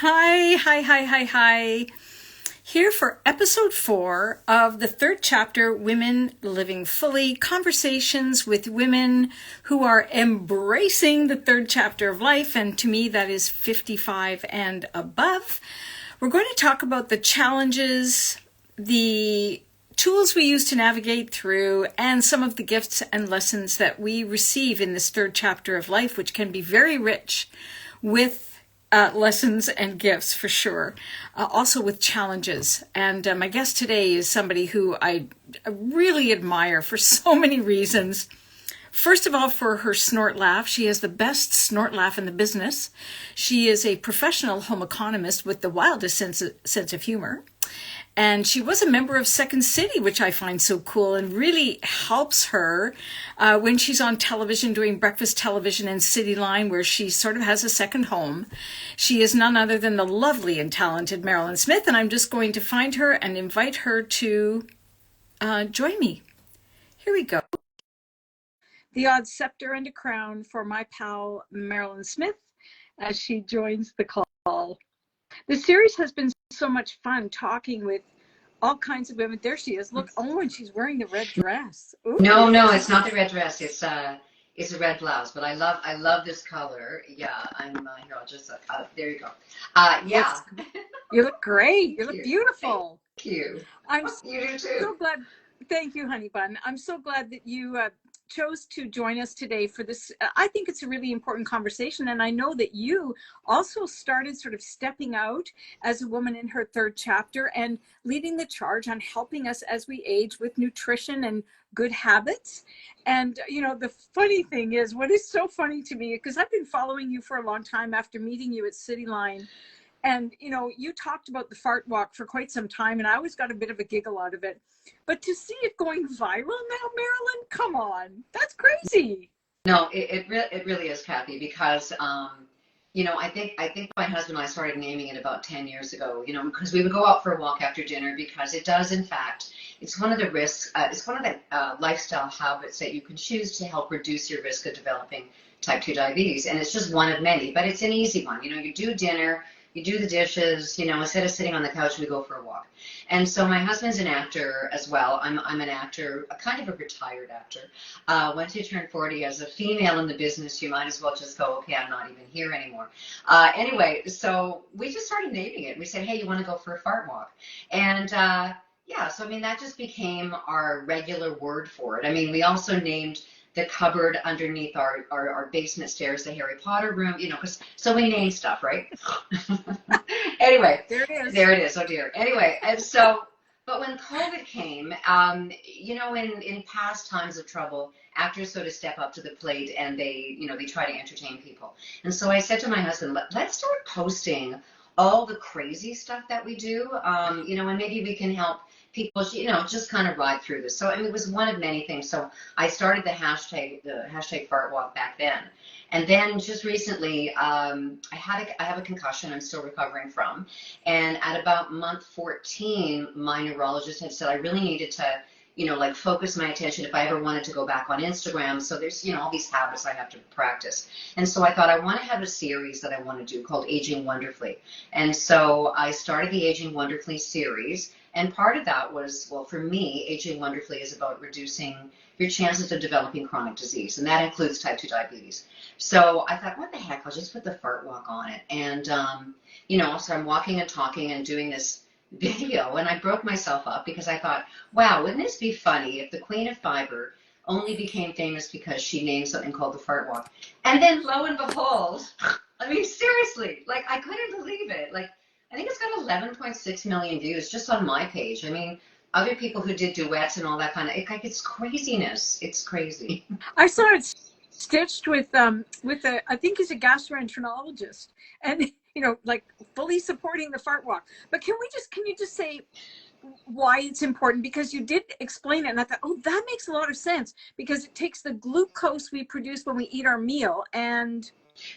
Hi. Here for episode 4 of the third chapter, Women Living Fully, conversations with women who are embracing the third chapter of life. And to me, that is 55 and above. We're going to talk about the challenges, the tools we use to navigate through, and some of the gifts and lessons that we receive in this third chapter of life, which can be very rich with lessons and gifts for sure, also with challenges. And my guest today is somebody who I really admire for so many reasons. First of all, for her snort laugh. She has the best snort laugh in the business. She is a professional home economist with the wildest sense of humor. And she was a member of Second City, which I find so cool and really helps her when she's on television doing breakfast television in City Line, where she sort of has a second home. She is none other than the lovely and talented Mairlyn Smith, and I'm just going to find her and invite her to join me. Here we go. The odd scepter and a crown for my pal Mairlyn Smith as she joins the call. The series has been so much fun talking with all kinds of women. There she is. Look, and she's wearing the red dress. Ooh. No, it's not the red dress. It's a red blouse. But I love this color. Yeah, I'm here. I'll just there you go. Yeah. You look great. You look beautiful. Thank you. You do too. So glad. Thank you, honey bun. I'm so glad that you chose to join us today for this. I think it's a really important conversation. And I know that you also started sort of stepping out as a woman in her third chapter and leading the charge on helping us as we age with nutrition and good habits. And, you know, the funny thing is, what is so funny to me, because I've been following you for a long time after meeting you at City Line. And, you know, you talked about the fart walk for quite some time, and I always got a bit of a giggle out of it. But to see it going viral now, Mairlyn, come on, that's crazy. No, it really is, Kathie, because, you know, I think my husband and I started naming it about 10 years ago, you know, because we would go out for a walk after dinner, because it does, in fact, it's one of the risks, it's one of the lifestyle habits that you can choose to help reduce your risk of developing type 2 diabetes. And it's just one of many, but it's an easy one. You know, you do dinner, you do the dishes, you know, instead of sitting on the couch, we go for a walk. And so my husband's an actor as well. I'm an actor, a kind of a retired actor. Once you turn 40 as a female in the business, you might as well just go, okay, I'm not even here anymore. Anyway, so we just started naming it. We said, hey, you want to go for a fart walk? And yeah, so I mean, that just became our regular word for it. I mean, we also named the cupboard underneath our basement stairs, the Harry Potter room, you know, because so we name stuff, right? Anyway, there it is. Oh dear. Anyway, and so, but when COVID came, you know, in past times of trouble, actors sort of step up to the plate and they, you know, they try to entertain people. And so I said to my husband, let's start posting all the crazy stuff that we do, you know, and maybe we can help people, you know, just kind of ride through this. So I mean, it was one of many things. So I started the hashtag fart walk back then. And then just recently, I have a concussion I'm still recovering from. And at about month 14, my neurologist had said I really needed to, you know, like focus my attention if I ever wanted to go back on Instagram. So there's, you know, all these habits I have to practice. And so I thought I want to have a series that I want to do called Aging Wonderfully. And so I started the Aging Wonderfully series. And part of that was, well, for me, Aging Wonderfully is about reducing your chances of developing chronic disease. And that includes type 2 diabetes. So I thought, what the heck, I'll just put the fart walk on it. And, you know, so I'm walking and talking and doing this video, and I broke myself up because I thought, wow, wouldn't this be funny if the queen of fibre only became famous because she named something called the fart walk? And then lo and behold, I mean, seriously, like I couldn't believe it. Like, I think it's got 11.6 million views just on my page. I mean, other people who did duets and all that kind of, it's craziness. It's crazy. I saw it stitched with I think he's a gastroenterologist, and you know, like fully supporting the fart walk. But can you just say why it's important? Because you did explain it, and I thought, oh, that makes a lot of sense, because it takes the glucose we produce when we eat our meal and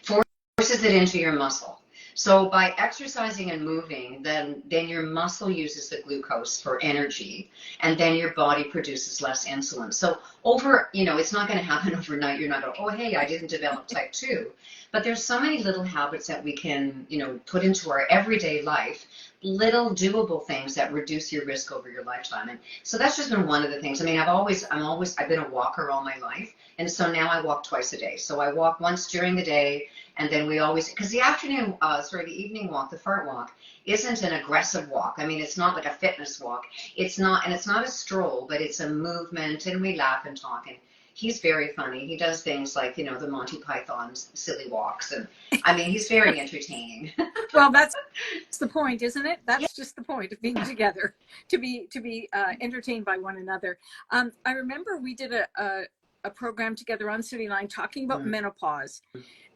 forces it into your muscle. So by exercising and moving, then your muscle uses the glucose for energy, and then your body produces less insulin. So over, you know, it's not going to happen overnight. You're not going, oh, hey, I didn't develop type 2. But there's so many little habits that we can, put into our everyday life, little doable things that reduce your risk over your lifetime. And so that's just been one of the things. I mean, I've been a walker all my life. And so now I walk twice a day. So I walk once during the day, and then because the the evening walk, the fart walk, isn't an aggressive walk. I mean, it's not like a fitness walk. It's not a stroll, but it's a movement, and we laugh and talk. And he's very funny. He does things like, the Monty Python's silly walks. And I mean, he's very entertaining. Well, that's the point, isn't it? That's just the point of being together, to be entertained by one another. I remember we did a program together on City Line talking about menopause.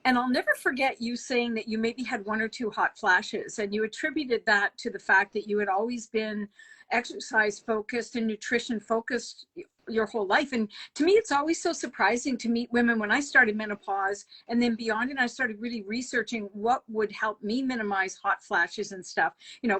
And I'll never forget you saying that you maybe had one or two hot flashes, and you attributed that to the fact that you had always been exercise focused and nutrition focused your whole life. And to me, it's always so surprising to meet women when I started menopause and then beyond, and I started really researching what would help me minimize hot flashes and stuff,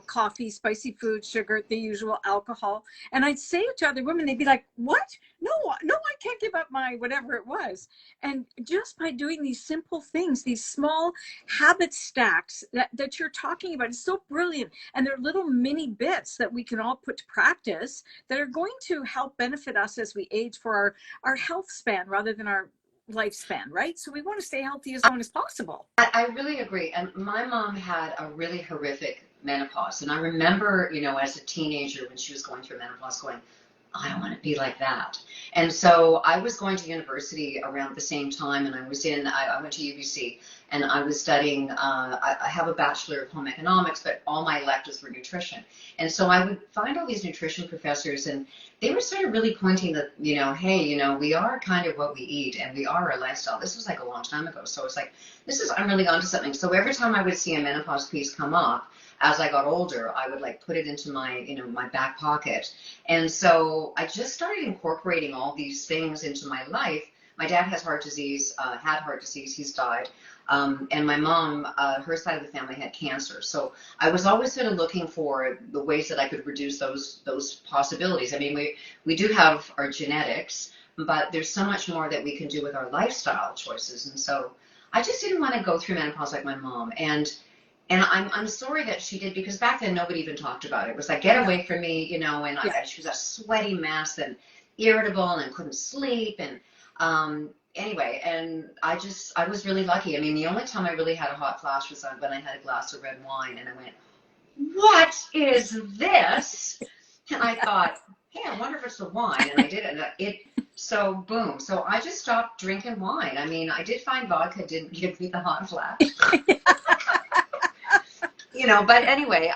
coffee, spicy food, sugar, the usual alcohol. And I'd say it to other women, they'd be like, what? No, I can't give up my whatever it was. And just by doing these simple things, these small habit stacks that you're talking about, is so brilliant. And they're little mini bits that we can all put to practice that are going to help benefit us as we age for our health span rather than our lifespan, right? So we want to stay healthy as long as possible. I really agree. And my mom had a really horrific menopause. And I remember, as a teenager when she was going through menopause going, I don't want to be like that. And so I was going to university around the same time, and I went to UBC, and I was studying, I have a Bachelor of Home Economics, but all my electives were nutrition. And so I would find all these nutrition professors, and they were sort of really pointing that, hey, we are kind of what we eat, and we are our lifestyle. This was like a long time ago. So it's like, I'm really onto something. So every time I would see a menopause piece come up, as I got older, I would put it into my, my back pocket. And so I just started incorporating all these things into my life. My dad has had heart disease, he's died. And my mom, her side of the family had cancer. So I was always sort of looking for the ways that I could reduce those possibilities. I mean, we do have our genetics, but there's so much more that we can do with our lifestyle choices. And so I just didn't want to go through menopause like my mom. And I'm sorry that she did, because back then nobody even talked about it. It was like, get away from me, and she was a sweaty mess and irritable and couldn't sleep. And anyway, and I was really lucky. I mean, the only time I really had a hot flash was when I had a glass of red wine, and I went, what is this? And I thought, hey, I wonder if it's the wine. And I did it. So boom. So I just stopped drinking wine. I mean, I did find vodka didn't give me the hot flash. But anyway,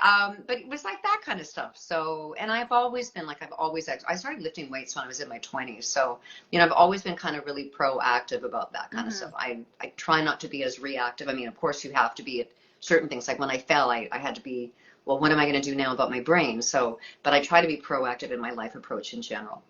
but it was like that kind of stuff. So, and I've always been I started lifting weights when I was in my 20s. So, I've always been kind of really proactive about that kind of stuff. I try not to be as reactive. I mean, of course you have to be at certain things. Like when I fell, I had to be, well, what am I going to do now about my brain? So, but I try to be proactive in my life approach in general.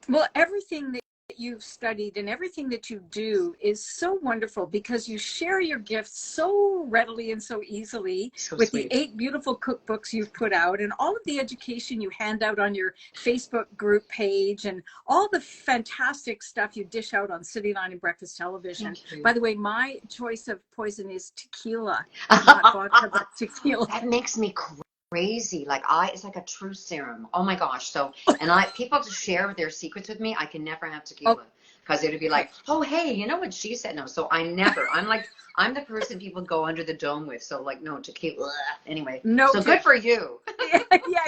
Well, everything that you've studied and everything that you do is so wonderful, because you share your gifts so readily and so easily with sweet. The 8 beautiful cookbooks you've put out, and all of the education you hand out on your Facebook group page, and all the fantastic stuff you dish out on City Line and Breakfast Television. By the way, my choice of poison is tequila, not vodka, but tequila. That makes me crazy. It's like a truth serum. Oh my gosh. So, and people to share their secrets with me, I can never have tequila, because it would be like, oh, hey, you know what she said? No. So I'm the person people go under the dome with. So no, tequila. Anyway. No. So good for you. Yeah.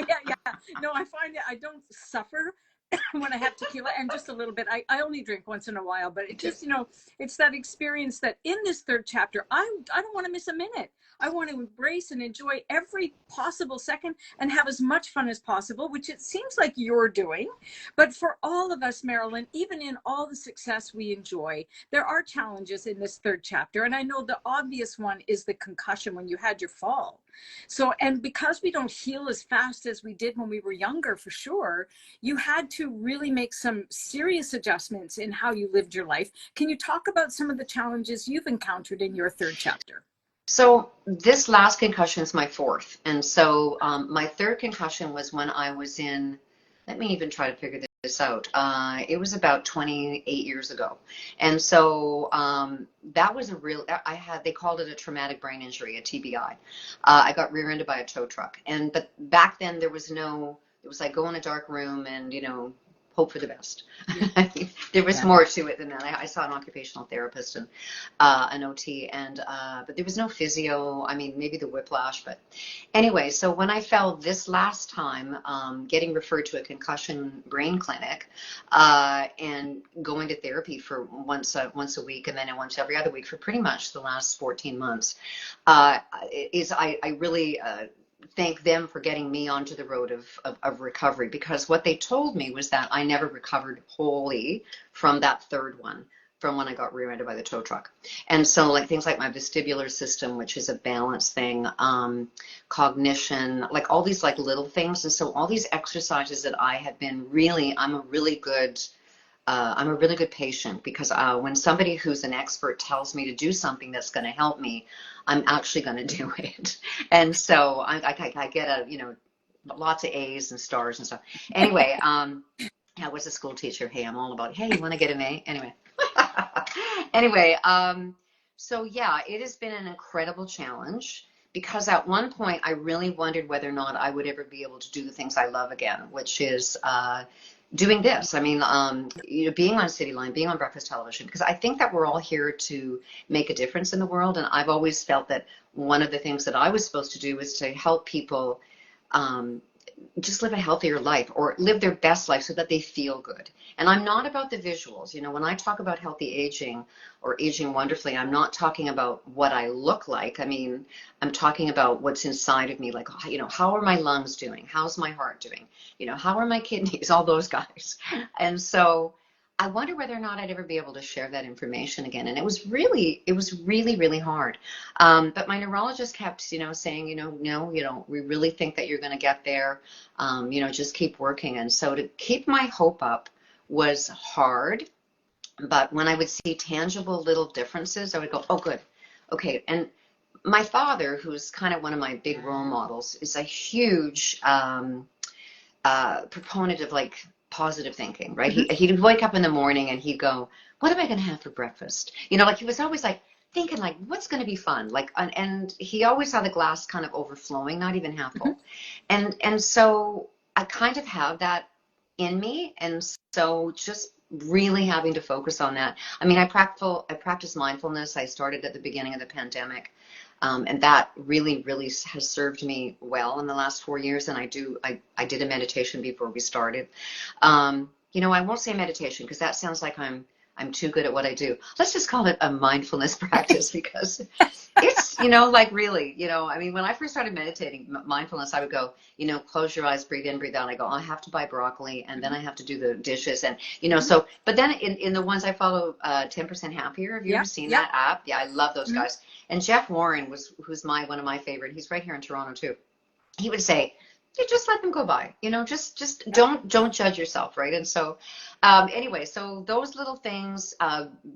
No, I find I don't suffer when I have tequila, and just a little bit. I only drink once in a while, but it just, it's that experience that in this 3rd chapter, I don't want to miss a minute. I want to embrace and enjoy every possible second and have as much fun as possible, which it seems like you're doing. But for all of us, Mairlyn, even in all the success we enjoy, there are challenges in this 3rd chapter. And I know the obvious one is the concussion when you had your fall. So, and because we don't heal as fast as we did when we were younger, for sure, you had to really make some serious adjustments in how you lived your life. Can you talk about some of the challenges you've encountered in your 3rd chapter? So this last concussion is my 4th. And so my 3rd concussion was when I was in, let me even try to figure this this out. It was about 28 years ago. And so that was a real, they called it a traumatic brain injury, a TBI. I got rear-ended by a tow truck. But back then there was no, it was like go in a dark room and, hope for the best. There was more to it than that. I saw an occupational therapist and an OT, but there was no physio. I mean, maybe the whiplash, but anyway. So when I fell this last time, getting referred to a concussion brain clinic, and going to therapy for once a week, and then once every other week for pretty much the last 14 months, I really thank them for getting me onto the road of recovery, because what they told me was that I never recovered wholly from that third one, from when I got rear-ended by the tow truck. And so like things like my vestibular system, which is a balance thing, cognition, like all these like little things. And so all these exercises that I have been really, I'm a really good patient, because when somebody who's an expert tells me to do something that's going to help me, I'm actually going to do it. And so I get lots of A's and stars and stuff. Anyway, I was a school teacher. Hey, I'm all about, hey, you want to get an A? Anyway. Anyway, so yeah, it has been an incredible challenge, because at one point I really wondered whether or not I would ever be able to do the things I love again, which is doing this. I mean, being on City Line, being on breakfast television, because I think that we're all here to make a difference in the world. And I've always felt that one of the things that I was supposed to do was to help people just live a healthier life, or live their best life so that they feel good. And I'm not about the visuals. When I talk about healthy aging or aging wonderfully, I'm not talking about what I look like. I mean, I'm talking about what's inside of me. Like, how are my lungs doing? How's my heart doing? How are my kidneys? All those guys. And so I wonder whether or not I'd ever be able to share that information again. And it was really, really hard. But my neurologist kept, saying, no, we really think that you're going to get there. Just keep working. And so to keep my hope up was hard. But when I would see tangible little differences, I would go, oh, good. Okay. And my father, who's kind of one of my big role models, is a huge proponent of like positive thinking, right? Mm-hmm. He'd wake up in the morning and he'd go, what am I going to have for breakfast? Like he was always like thinking like, what's going to be fun? Like, and he always saw the glass kind of overflowing, not even half full. Mm-hmm. And so I kind of have that in me. And so just really having to focus on that. I mean, I practice mindfulness. I started at the beginning of the pandemic. And that really has served me well in the last 4 years. And I did a meditation before we started. I won't say meditation, because that sounds like I'm too good at what I do. Let's just call it a mindfulness practice, because it's, like really, I mean, when I first started meditating, mindfulness, I would go, close your eyes, breathe in, breathe out. I go, oh, I have to buy broccoli, and then I have to do the dishes. And, so, but then in the ones I follow, 10% Happier, have you ever seen that app? Yeah, I love those guys. And Jeff Warren who's one of my favorite. He's right here in Toronto too. He would say, you just let them go by, just don't judge yourself. Right. And so, anyway, so those little things,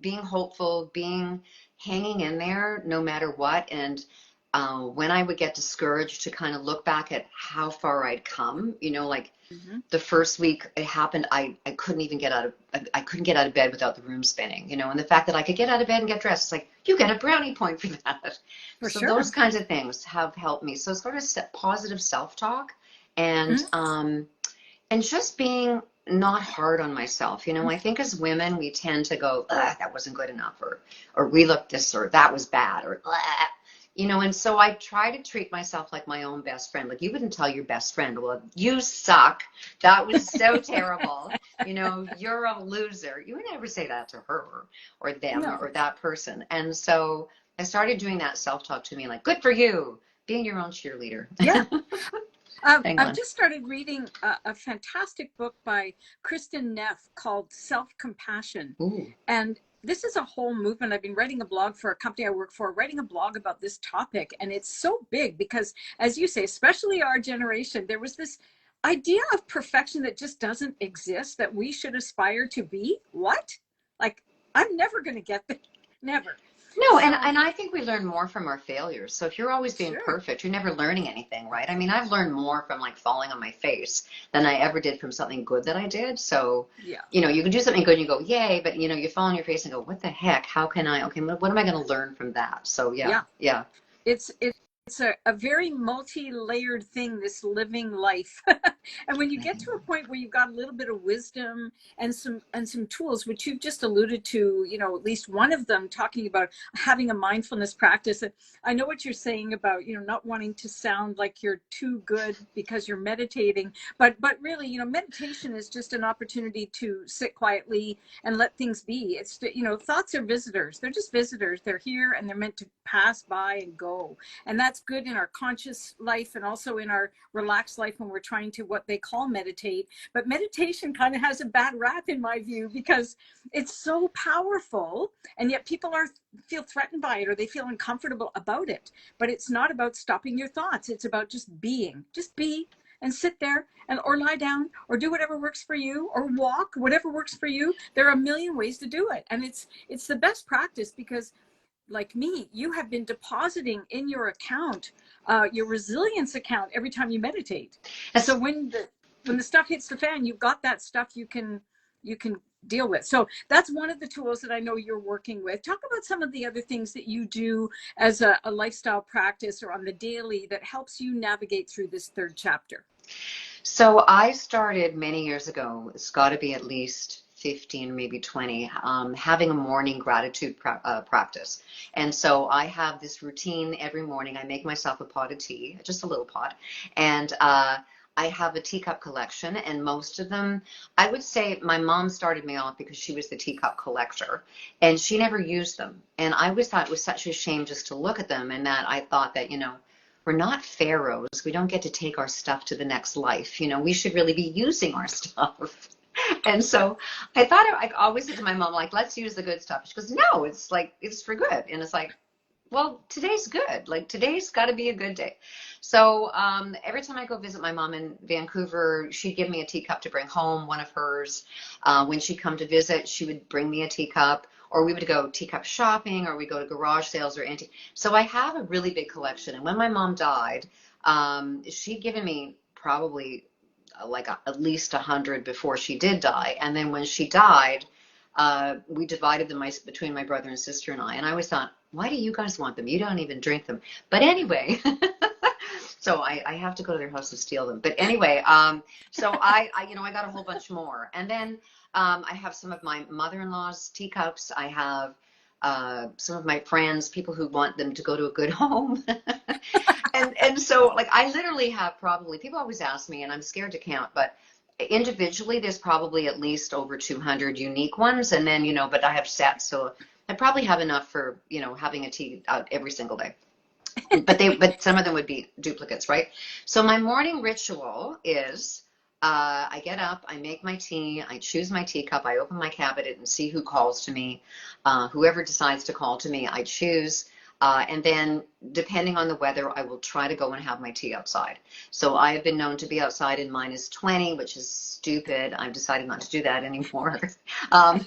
being hopeful, hanging in there no matter what. And, when I would get discouraged, to kind of look back at how far I'd come, like the first week it happened, I couldn't even get out of bed without the room spinning, and the fact that I could get out of bed and get dressed, it's like, you get a brownie point for that. So sure. Those kinds of things have helped me. So sort of positive self-talk, and and just being not hard on myself. I think as women, we tend to go, that wasn't good enough, or we looked this, or that was bad, or and so I try to treat myself like my own best friend. Like, you wouldn't tell your best friend, well, you suck. That was so terrible. You're a loser. You would never say that to her or them or that person. And so I started doing that self-talk to me, like, good for you, being your own cheerleader. Yeah. I've just started reading a fantastic book by Kristen Neff called Self-Compassion. Ooh. And this is a whole movement. I've been writing a blog for a company I work for, writing a blog about this topic. And it's so big because, as you say, especially our generation, there was this idea of perfection that just doesn't exist, that we should aspire to be. What? Like, I'm never going to get there. Never. No, and, So, and I think we learn more from our failures. So if you're always being sure. perfect, you're never learning anything, right? I mean, I've learned more from like falling on my face than I ever did from something good that I did. So, Yeah. you can do something good and you go, yay, but you fall on your face and go, what the heck? How can I, okay, what am I going to learn from that? So yeah, Yeah. yeah. It's a very multi-layered thing, this living life. And when you get to a point where you've got a little bit of wisdom and some tools, which you've just alluded to, at least one of them, talking about having a mindfulness practice. And I know what you're saying about, not wanting to sound like you're too good because you're meditating, but really, meditation is just an opportunity to sit quietly and let things be. It's, thoughts are visitors. They're just visitors. They're here and they're meant to pass by and go. And that's good in our conscious life and also in our relaxed life when we're trying to what they call meditate. But meditation kind of has a bad rap in my view because it's so powerful, and yet people feel threatened by it or they feel uncomfortable about it. But it's not about stopping your thoughts. It's about just being. Just be and sit there and or lie down or do whatever works for you or walk, whatever works for you. There are a million ways to do it. And it's the best practice because, like me, you have been depositing in your account, your resilience account, every time you meditate. So That's, when the stuff hits the fan, you've got that stuff you can deal with. So that's one of the tools that I know you're working with. Talk about some of the other things that you do as a lifestyle practice or on the daily that helps you navigate through this third chapter. so I started many years ago. It's got to be at least 15, maybe 20, having a morning gratitude practice. And so I have this routine every morning. I make myself a pot of tea, just a little pot, and I have a teacup collection, and most of them, I would say my mom started me off because she was the teacup collector, and she never used them. And I always thought it was such a shame just to look at them, and that I thought that, we're not pharaohs. We don't get to take our stuff to the next life. We should really be using our stuff. And so I thought, I always said to my mom, like, let's use the good stuff. She goes, no, it's like, it's for good. And it's like, well, today's good. Like, today's got to be a good day. So every time I go visit my mom in Vancouver, she'd give me a teacup to bring home, one of hers. When she'd come to visit, she would bring me a teacup, or we would go teacup shopping, or we go to garage sales or antique. So I have a really big collection. And when my mom died, she'd given me probably like at least 100 before she did die. And then when she died, we divided them between my brother and sister and I. And I always thought, why do you guys want them? You don't even drink them. But anyway, so I have to go to their house and steal them. But anyway, so I got a whole bunch more. And then I have some of my mother-in-law's teacups. I have some of my friends, people who want them to go to a good home. And so like I literally have probably, people always ask me, and I'm scared to count, but individually there's probably at least over 200 unique ones. And then, but I have sets, so I probably have enough for, having a tea out every single day. But some of them would be duplicates, right? So my morning ritual is I get up, I make my tea, I choose my teacup, I open my cabinet and see who calls to me. Whoever decides to call to me, I choose. And then depending on the weather, I will try to go and have my tea outside. So I have been known to be outside in -20, which is stupid. I've decided not to do that anymore. um,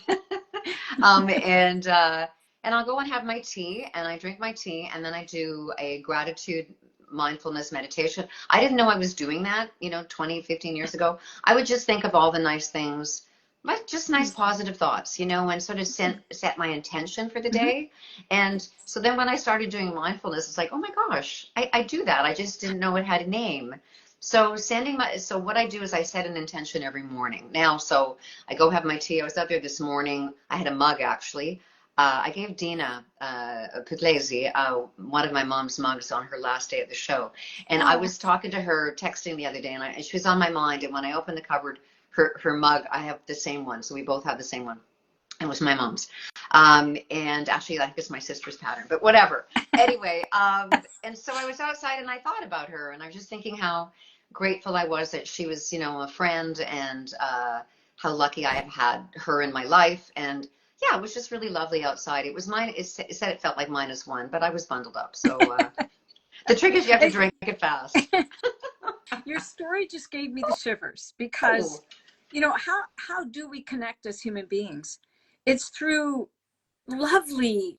and I'll go and have my tea, and I drink my tea, and then I do a gratitude mindfulness meditation. I didn't know I was doing that, 20, 15 years ago. I would just think of all the nice things, but just nice positive thoughts, and sort of set my intention for the Mm-hmm. day. And so then when I started doing mindfulness, it's like, oh my gosh, I do that. I just didn't know it had a name. So what I do is I set an intention every morning now. So I go have my tea. I was out there this morning. I had a mug actually. I gave Dina Puglisi one of my mom's mugs on her last day at the show. And I Oh, was talking to her, texting the other day, and she was on my mind. And when I opened the cupboard, her mug, I have the same one. So we both have the same one. It was my mom's. And actually, I think it's my sister's pattern, but whatever. Anyway, and so I was outside and I thought about her, and I was just thinking how grateful I was that she was, a friend, and how lucky I have had her in my life. And yeah, it was just really lovely outside. It was mine. It said it felt like -1, but I was bundled up. So the trick is you have to drink it fast. your story just gave me the shivers Oh, because, how do we connect as human beings? It's through lovely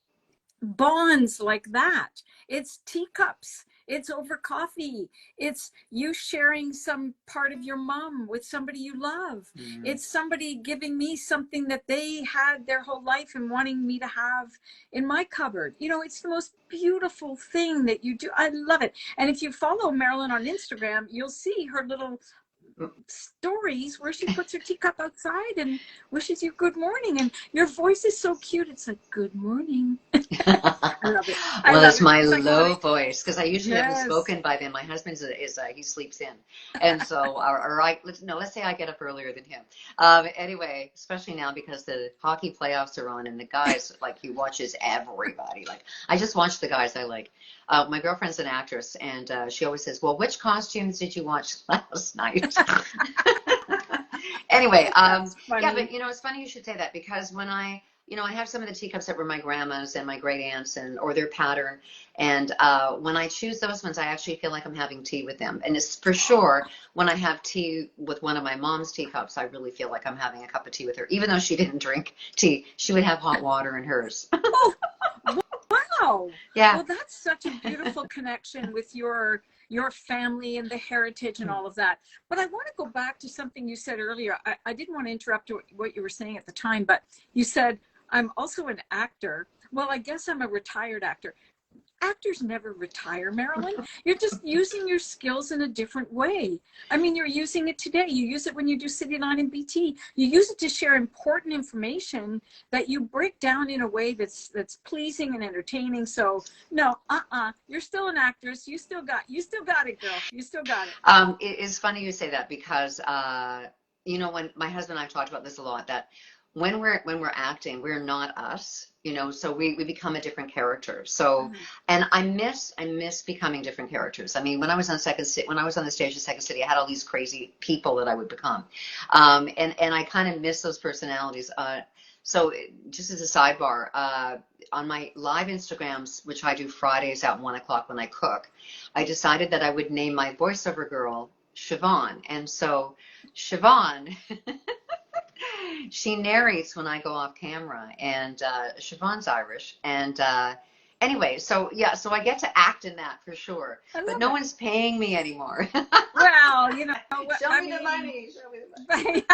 bonds like that. It's teacups. It's over coffee. It's you sharing some part of your mom with somebody you love. It's somebody giving me something that they had their whole life and wanting me to have in my cupboard. You know, it's the most beautiful thing that you do. I love it. And if you follow Mairlyn on Instagram, you'll see her little stories where she puts her teacup outside and wishes you good morning, and your voice is so cute. It's like, good morning. I love it. Well, it's my It's low iconic. voice because I usually haven't Yes. spoken by then. My husband's he sleeps in, and so let's say I get up earlier than him. Anyway, especially now because the hockey playoffs are on and the guys like he watches everybody. Like I just watch the guys I like. My girlfriend's an actress, and she always says, "Well, which costumes did you watch last night?" Anyway, That's yeah, funny. but it's funny you should say that because when I have some of the teacups that were my grandma's and my great aunts or their pattern. And when I choose those ones, I actually feel like I'm having tea with them. And it's for sure when I have tea with one of my mom's teacups, I really feel like I'm having a cup of tea with her. Even though she didn't drink tea, she would have hot water in hers. Oh, wow. Yeah. Well, that's such a beautiful connection with your family and the heritage and all of that. But I want to go back to something you said earlier. I didn't want to interrupt what you were saying at the time, but you said, I'm also an actor. Well, I guess I'm a retired actor. Actors never retire, Mairlyn. You're just using your skills in a different way. I mean, you're using it today. You use it when you do City Line and BT. You use it to share important information that you break down in a way that's pleasing and entertaining. So no, you're still an actress. You still got it, girl. You still got it. It is funny you say that because when my husband and I've talked about this a lot, that when we're acting, we're not us, so we become a different character. So, and I miss becoming different characters. I mean, when I was on the stage of Second City, I had all these crazy people that I would become, and I kind of miss those personalities. So just as a sidebar, on my live Instagrams, which I do Fridays at 1 o'clock when I cook, I decided that I would name my voiceover girl Siobhan. And so Siobhan, she narrates when I go off camera, and Siobhan's Irish. And anyway, so yeah, so I get to act in that for sure. I But love no it. one's paying me anymore. Well, Show I me the mean, money. Show me the money.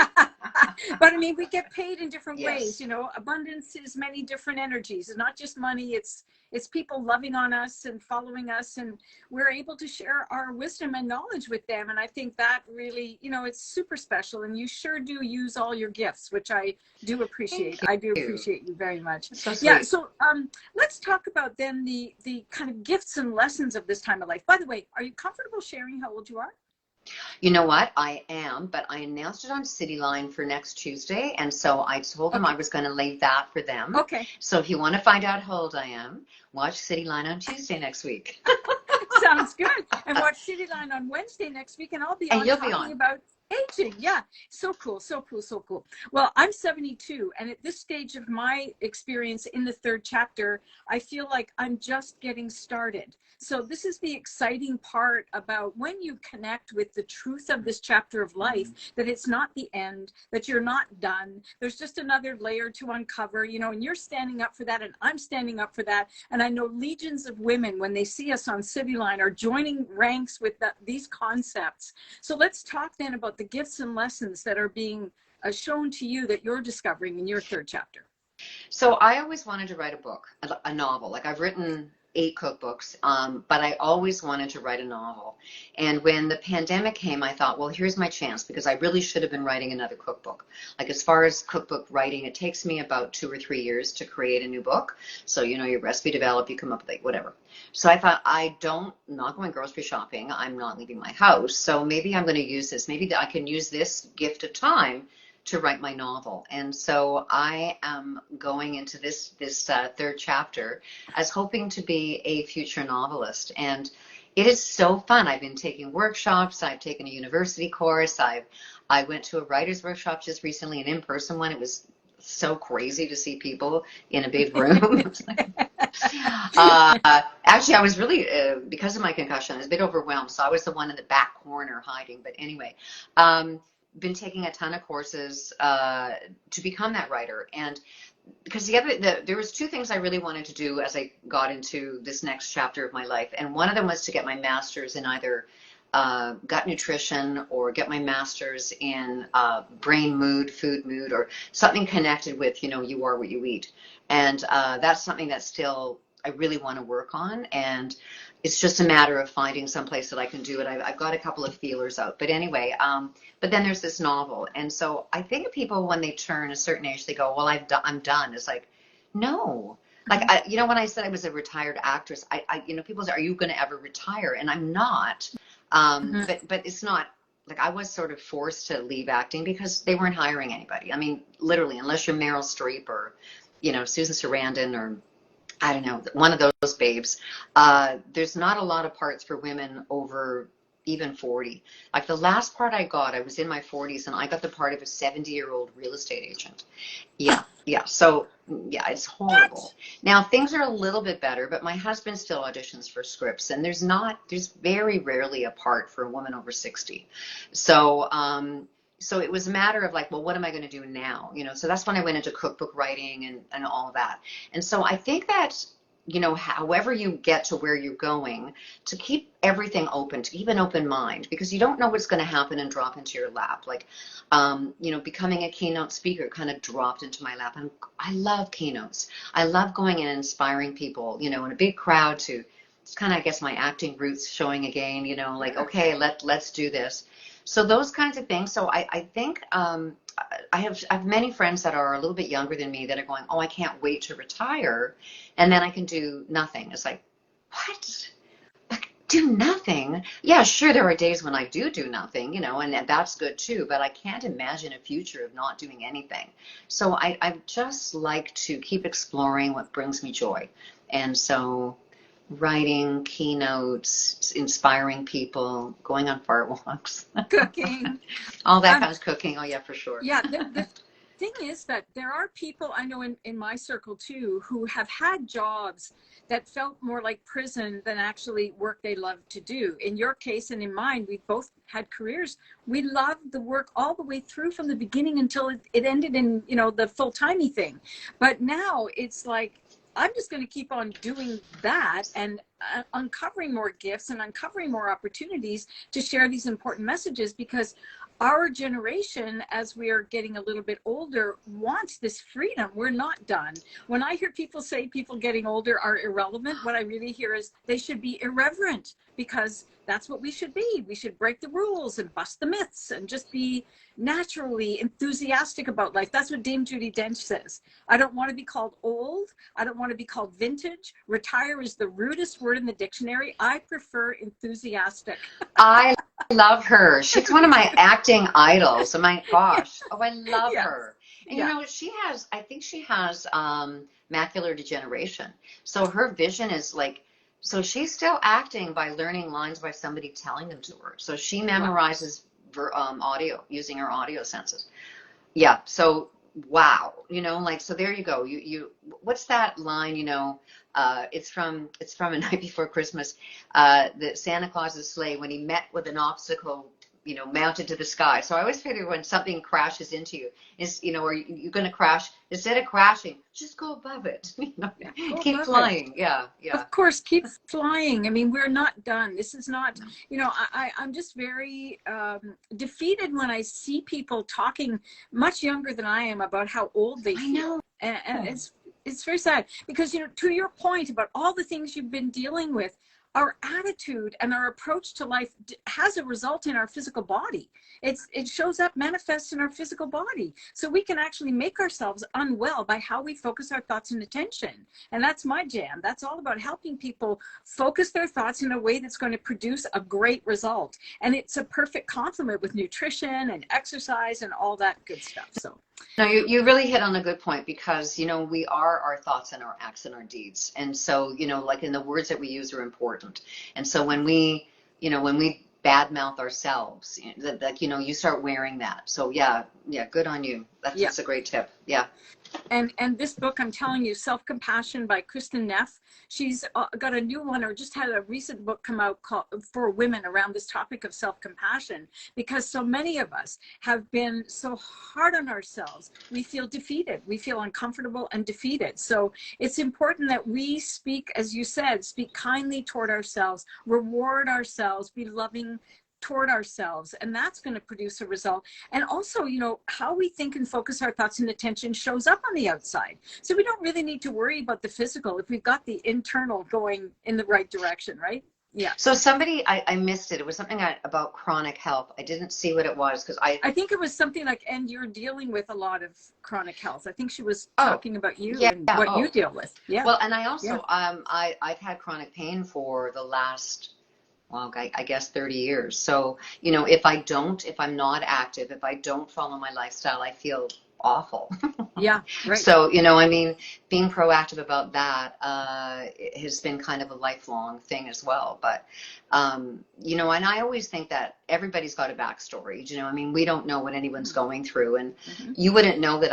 but I mean, we get paid in different ways. Yes. Abundance is many different energies. It's not just money. It's people loving on us and following us, and we're able to share our wisdom and knowledge with them. And I think that really, it's super special. And you sure do use all your gifts, which I do appreciate. Thank I do you. appreciate you very much. That's so Yeah. sweet. So let's talk about then the kind of gifts and lessons of this time of life. By the way, are you comfortable sharing how old you are? You know what? I am, but I announced it on City Line for next Tuesday, and so I told them I Okay. was going to leave that for them. Okay. So if you want to find out how old I am, watch City Line on Tuesday next week. Sounds good. And watch City Line on Wednesday next week, and I'll be And on you'll be talking on. about aging. Yeah. So cool. So cool. So cool. Well, I'm 72. And at this stage of my experience in the third chapter, I feel like I'm just getting started. So this is the exciting part about when you connect with the truth of this chapter of life, that it's not the end, that you're not done. There's just another layer to uncover, and you're standing up for that, and I'm standing up for that. And I know legions of women, when they see us on City Line, are joining ranks with these concepts. So let's talk then about the gifts and lessons that are being shown to you that you're discovering in your third chapter. So I always wanted to write a book, a novel. Like I've written 8 cookbooks, but I always wanted to write a novel. And when the pandemic came, I thought, well, here's my chance, because I really should have been writing another cookbook. Like as far as cookbook writing, it takes me about 2 or 3 years to create a new book. So, your recipe develop, you come up with it, whatever. So I thought, I'm not going grocery shopping. I'm not leaving my house. So maybe I'm going to use this. Maybe I can use this gift of time to write my novel. And so I am going into this third chapter as hoping to be a future novelist. And it is so fun. I've been taking workshops. I've taken a university course. I went to a writer's workshop just recently, an in-person one. It was so crazy to see people in a big room. Actually, I was really, because of my concussion, I was a bit overwhelmed. So I was the one in the back corner hiding. But anyway, been taking a ton of courses to become that writer. And because there was two things I really wanted to do as I got into this next chapter of my life, and one of them was to get my master's in either gut nutrition or get my master's in brain mood, food mood, or something connected with, you are what you eat. And that's something that still I really want to work on. And it's just a matter of finding some place that I can do it. I've got a couple of feelers out. But anyway, but then there's this novel. And so I think people, when they turn a certain age, they go, well, I'm done. It's like, no. Like, when I said I was a retired actress, people say, are you going to ever retire? And I'm not. But it's not like I was sort of forced to leave acting because they weren't hiring anybody. I mean, literally, unless you're Meryl Streep or, Susan Sarandon or I don't know, one of those babes, there's not a lot of parts for women over even 40. Like the last part I got, I was in my 40s and I got the part of a 70-year-old real estate agent. Yeah. So, yeah, it's horrible. Now, things are a little bit better, but my husband still auditions for scripts, and there's very rarely a part for a woman over 60. So, so it was a matter of like, well, what am I going to do now? So that's when I went into cookbook writing and all that. And so I think that, however you get to where you're going, to keep everything open, to keep an open mind, because you don't know what's going to happen and drop into your lap. Like, becoming a keynote speaker kind of dropped into my lap. And I love keynotes. I love going and inspiring people, in a big crowd to, it's kind of, I guess, my acting roots showing again, like, okay, let's do this. So those kinds of things. So I think I have many friends that are a little bit younger than me that are going, oh, I can't wait to retire, and then I can do nothing. It's like, what? Like, do nothing? Yeah, sure, there are days when I do nothing, and that's good too, but I can't imagine a future of not doing anything. So I just like to keep exploring what brings me joy. And so writing, keynotes, inspiring people, going on fart walks, cooking, all that kind of cooking. Oh yeah, for sure. Yeah, the thing is that there are people I know in my circle too who have had jobs that felt more like prison than actually work they love to do. In your case and in mine, we both had careers. We loved the work all the way through from the beginning until it ended in, the full-timey thing. But now it's like, I'm just going to keep on doing that and uncovering more gifts and uncovering more opportunities to share these important messages, because our generation, as we are getting a little bit older, wants this freedom. We're not done. When I hear people say people getting older are irrelevant, what I really hear is they should be irreverent, because that's what we should be. We should break the rules and bust the myths and just be naturally enthusiastic about life. That's what Dame Judi Dench says. I don't want to be called old. I don't want to be called vintage. Retire is the rudest word in the dictionary. I prefer enthusiastic. I love her. She's one of my acting idols. Oh my gosh. Oh, I love her. And I think she has macular degeneration. So her vision is like, so she's still acting by learning lines by somebody telling them to her. So she memorizes audio using her audio senses. Yeah. So wow. So there you go. You what's that line? It's from A Night Before Christmas. The Santa Claus's sleigh, when he met with an obstacle, mounted to the sky. So I always figure when something crashes into you, is or you're going to crash, instead of crashing, just go above it. Keep flying. Yeah. Of course, keep flying. I mean, we're not done. This is not. I'm just very defeated when I see people talking much younger than I am about how old they feel. I know, and it's very sad, because to your point about all the things you've been dealing with, our attitude and our approach to life has a result in our physical body. It shows up, manifests in our physical body. So we can actually make ourselves unwell by how we focus our thoughts and attention. And that's my jam. That's all about helping people focus their thoughts in a way that's going to produce a great result. And it's a perfect complement with nutrition and exercise and all that good stuff. So. No, you really hit on a good point, because, we are our thoughts and our acts and our deeds. And so, like in the words that we use are important. And so when we badmouth ourselves, you start wearing that. So yeah, good on you. That's a great tip. Yeah. And this book, I'm telling you, Self-Compassion by Kristen Neff, she's got a new one, or just had a recent book come out called, for women, around this topic of self-compassion, because so many of us have been so hard on ourselves. We feel defeated. We feel uncomfortable and defeated. So it's important that we speak, as you said, speak kindly toward ourselves, reward ourselves, be loving toward ourselves, and that's going to produce a result. And also, you know, how we think and focus our thoughts and attention shows up on the outside. So we don't really need to worry about the physical if we've got the internal going in the right direction, right? Yeah. So I missed it. It was something about chronic health. I didn't see what it was because I think it was something like, and you're dealing with a lot of chronic health. I think she was talking about you and what you deal with. Yeah. Well, and I also, I've had chronic pain for the last, well, I guess 30 years. So, you know, if I'm not active, if I don't follow my lifestyle, I feel awful. Yeah, right. So, you know, I mean, being proactive about that has been kind of a lifelong thing as well. But, you know, and I always think that everybody's got a backstory. You know, I mean, we don't know what anyone's going through, and you wouldn't know that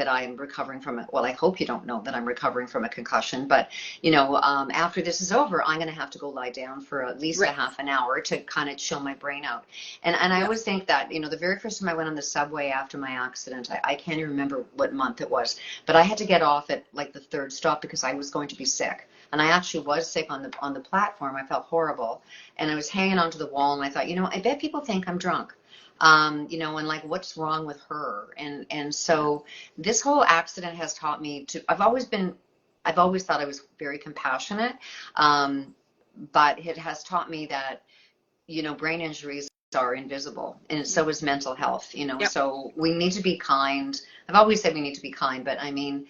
I'm recovering from it. Well, I hope you don't know that I'm recovering from a concussion, but you know, after this is over, I'm going to have to go lie down for at least a half an hour to kind of chill my brain out. And I always think that, you know, the very first time I went on the subway after my accident, I can't even remember what month it was, but I had to get off at like the third stop because I was going to be sick. And I actually was sick on the platform. I felt horrible. And I was hanging onto the wall, and I thought, you know, I bet people think I'm drunk. You know, and like, what's wrong with her? And so this whole accident has taught me to, I've always thought I was very compassionate. But it has taught me that, you know, brain injuries are invisible, and so is mental health, you know. So we need to be kind. I've always said we need to be kind, but I mean,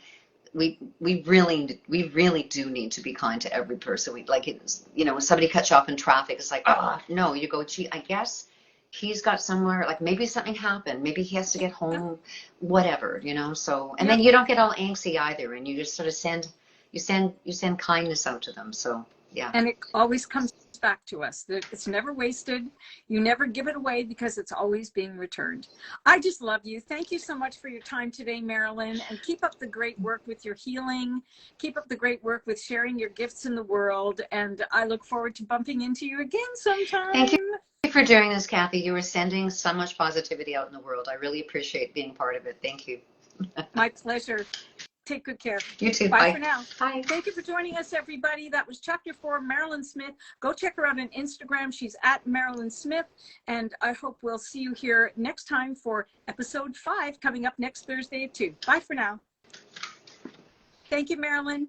we really do need to be kind to every person. We, like, it's, you know, when somebody cuts you off in traffic, it's like, oh no, you go, gee, I guess he's got somewhere, like maybe something happened, maybe he has to get home, whatever, you know. So, and then you don't get all angsty either, and you just sort of send kindness out to them. So yeah. And it always comes back to us. It's never wasted. You never give it away because it's always being returned. I just love you. Thank you so much for your time today, Mairlyn, and keep up the great work with your healing. Keep up the great work with sharing your gifts in the world. And I look forward to bumping into you again sometime. Thank you for doing this, Kathie. You are sending so much positivity out in the world. I really appreciate being part of it. Thank you. My pleasure. Take good care. You too. Bye for now. Bye. Thank you for joining us, everybody. That was Chapter 4, Mairlyn Smith. Go check her out on Instagram. She's at Mairlyn Smith. And I hope we'll see you here next time for Episode 5, coming up next Thursday at 2. Bye for now. Thank you, Mairlyn.